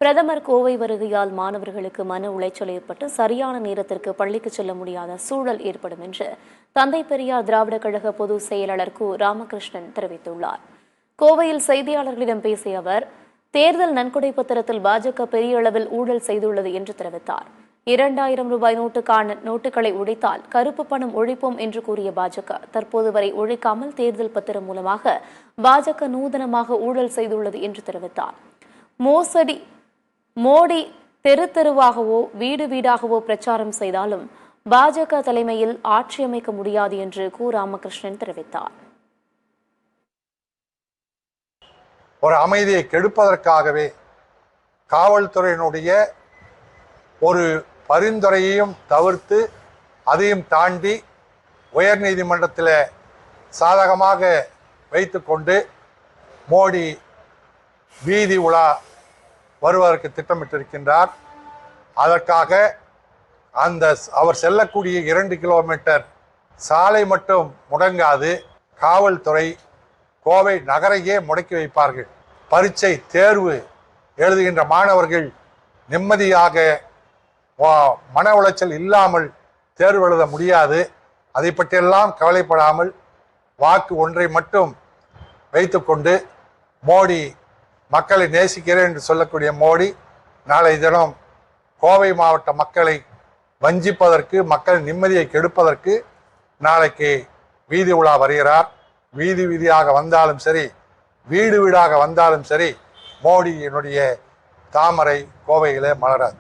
பிரதமர் கோவை வருகையால் மாணவர்களுக்கு மன உளைச்சல் ஏற்பட்டு சரியான நேரத்திற்கு பள்ளிக்கு செல்ல முடியாத சூழல் ஏற்படும் என்று தந்தை பெரியார் திராவிடர் கழக பொதுச் செயலாளர் கு ராமகிருஷ்ணன் தெரிவித்துள்ளார். கோவையில் செய்தியாளர்களிடம் பேசிய அவர், தேர்தல் நன்கொடை பத்திரத்தில் பாஜக பெரிய அளவில் ஊழல் செய்துள்ளது என்று தெரிவித்தார். 2000 ரூபாய் நோட்டுகளை ஒழித்தால் கருப்பு பணம் ஒழிப்போம் என்று கூறிய பாஜக தற்போது வரை ஒழிக்காமல் தேர்தல் பத்திரம் மூலமாக பாஜக நூதனமாக ஊழல் செய்துள்ளது என்று தெரிவித்தார். மோடி தெரு தெருவாகவோ வீடு வீடாகவோ பிரச்சாரம் செய்தாலும் பாஜக தலைமையில் ஆட்சி அமைக்க முடியாது என்று கு ராமகிருஷ்ணன் தெரிவித்தார். ஒரு அமைதியை கெடுப்பதற்காகவே காவல்துறையினுடைய ஒரு பரிந்துரையையும் தவிர்த்து அதையும் தாண்டி உயர்நீதிமன்றத்தில் சாதகமாக வைத்துக்கொண்டு மோடி வீதி உலா வருவதற்கு திட்டமிட்டிருக்கின்றார். அதற்காக அவர் செல்லக்கூடிய 2 கிலோமீட்டர் சாலை மட்டும் முடங்காது, காவல்துறை கோவை நகரையே முடக்கி வைப்பார்கள். பரீட்சை தேர்வு எழுதுகின்ற மாணவர்கள் நிம்மதியாக மன உளைச்சல் இல்லாமல் தேர்வு எழுத முடியாது. அதை பற்றியெல்லாம் கவலைப்படாமல் வாக்கு ஒன்றை மட்டும் வைத்துக்கொண்டு மோடி மக்களை நேசிக்கிறேன் என்று சொல்லக்கூடிய மோடி நாளை தினம் கோவை மாவட்ட மக்களை வஞ்சிப்பதற்கு, மக்கள் நிம்மதியை கெடுப்பதற்கு நாளைக்கு வீதி உலா வருகிறார். வீதி வீதியாக வந்தாலும் சரி, வீடு வீடாக வந்தாலும் சரி, மோடியினுடைய தாமரை கோவையிலே மலராது.